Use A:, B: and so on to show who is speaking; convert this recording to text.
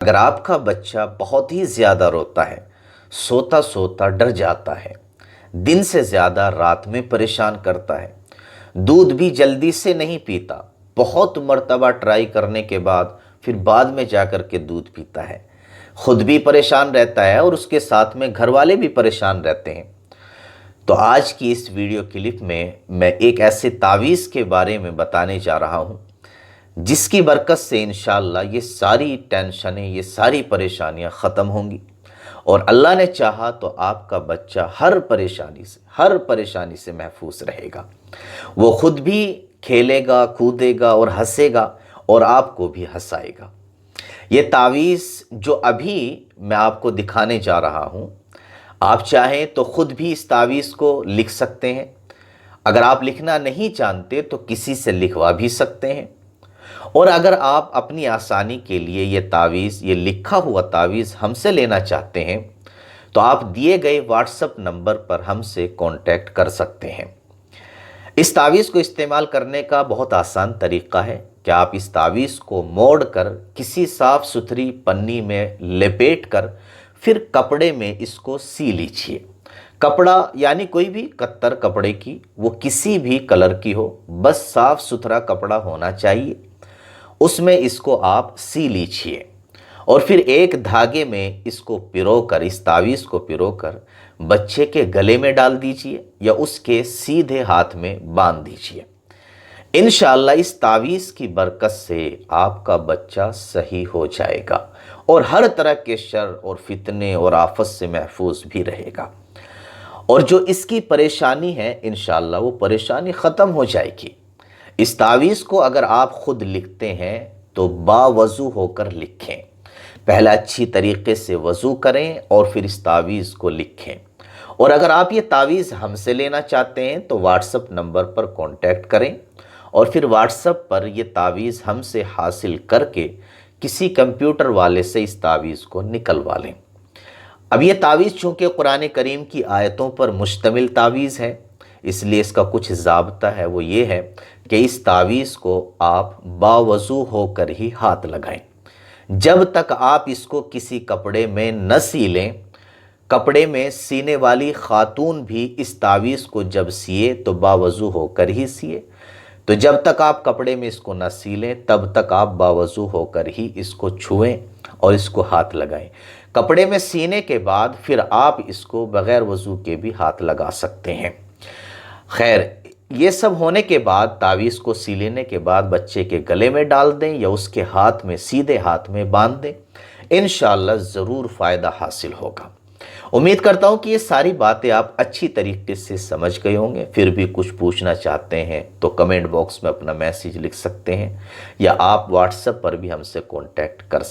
A: اگر آپ کا بچہ بہت ہی زیادہ روتا ہے، سوتا سوتا ڈر جاتا ہے، دن سے زیادہ رات میں پریشان کرتا ہے، دودھ بھی جلدی سے نہیں پیتا، بہت مرتبہ ٹرائی کرنے کے بعد پھر بعد میں جا کر کے دودھ پیتا ہے، خود بھی پریشان رہتا ہے اور اس کے ساتھ میں گھر والے بھی پریشان رہتے ہیں، تو آج کی اس ویڈیو کلپ میں ایک ایسے تعویذ کے بارے میں بتانے جا رہا ہوں جس کی برکت سے انشاءاللہ یہ ساری ٹینشنیں، یہ ساری پریشانیاں ختم ہوں گی، اور اللہ نے چاہا تو آپ کا بچہ ہر پریشانی سے محفوظ رہے گا۔ وہ خود بھی کھیلے گا، کودے گا اور ہنسے گا، اور آپ کو بھی ہنسائے گا۔ یہ تعویذ جو ابھی میں آپ کو دکھانے جا رہا ہوں، آپ چاہیں تو خود بھی اس تعویذ کو لکھ سکتے ہیں۔ اگر آپ لکھنا نہیں جانتے تو کسی سے لکھوا بھی سکتے ہیں، اور اگر آپ اپنی آسانی کے لیے یہ تعویذ، یہ لکھا ہوا تعویذ ہم سے لینا چاہتے ہیں تو آپ دیے گئے واٹس ایپ نمبر پر ہم سے کانٹیکٹ کر سکتے ہیں۔ اس تعویذ کو استعمال کرنے کا بہت آسان طریقہ ہے کہ آپ اس تعویذ کو موڑ کر کسی صاف ستھری پنی میں لپیٹ کر پھر کپڑے میں اس کو سی لیجئے۔ کپڑا یعنی کوئی بھی کتر کپڑے کی، وہ کسی بھی کلر کی ہو، بس صاف ستھرا کپڑا ہونا چاہیے، اس میں اس کو آپ سی لیجئے، اور پھر ایک دھاگے میں اس کو پرو کر، اس تعویذ کو پرو کر بچے کے گلے میں ڈال دیجئے یا اس کے سیدھے ہاتھ میں باندھ دیجئے۔ انشاءاللہ اس تعویذ کی برکت سے آپ کا بچہ صحیح ہو جائے گا، اور ہر طرح کے شر اور فتنے اور آفت سے محفوظ بھی رہے گا، اور جو اس کی پریشانی ہے انشاءاللہ وہ پریشانی ختم ہو جائے گی۔ اس تعویذ کو اگر آپ خود لکھتے ہیں تو باوضو ہو کر لکھیں۔ پہلا اچھی طریقے سے وضو کریں اور پھر اس تعویذ کو لکھیں، اور اگر آپ یہ تعویذ ہم سے لینا چاہتے ہیں تو واٹس ایپ نمبر پر کانٹیکٹ کریں، اور پھر واٹس ایپ پر یہ تعویذ ہم سے حاصل کر کے کسی کمپیوٹر والے سے اس تعویذ کو نکلوا لیں۔ اب یہ تعویذ چونکہ قرآن کریم کی آیتوں پر مشتمل تعویذ ہے، اس لیے اس کا کچھ ضابطہ ہے، وہ یہ ہے کہ اس تعویذ کو آپ باوضو ہو کر ہی ہاتھ لگائیں۔ جب تک آپ اس کو کسی کپڑے میں نہ سی لیں، کپڑے میں سینے والی خاتون بھی اس تعویذ کو جب سیے تو باوضو ہو کر ہی سیے، تو جب تک آپ کپڑے میں اس کو نہ سی لیں تب تک آپ باوضو ہو کر ہی اس کو چھوئیں اور اس کو ہاتھ لگائیں۔ کپڑے میں سینے کے بعد پھر آپ اس کو بغیر وضو کے بھی ہاتھ لگا سکتے ہیں۔ خیر، یہ سب ہونے کے بعد تعویذ کو سی لینے کے بعد بچے کے گلے میں ڈال دیں یا اس کے ہاتھ میں، سیدھے ہاتھ میں باندھ دیں، انشاءاللہ ضرور فائدہ حاصل ہوگا۔ امید کرتا ہوں کہ یہ ساری باتیں آپ اچھی طریقے سے سمجھ گئے ہوں گے۔ پھر بھی کچھ پوچھنا چاہتے ہیں تو کمنٹ باکس میں اپنا میسیج لکھ سکتے ہیں، یا آپ واٹس ایپ پر بھی ہم سے کانٹیکٹ کر سکتے ہیں۔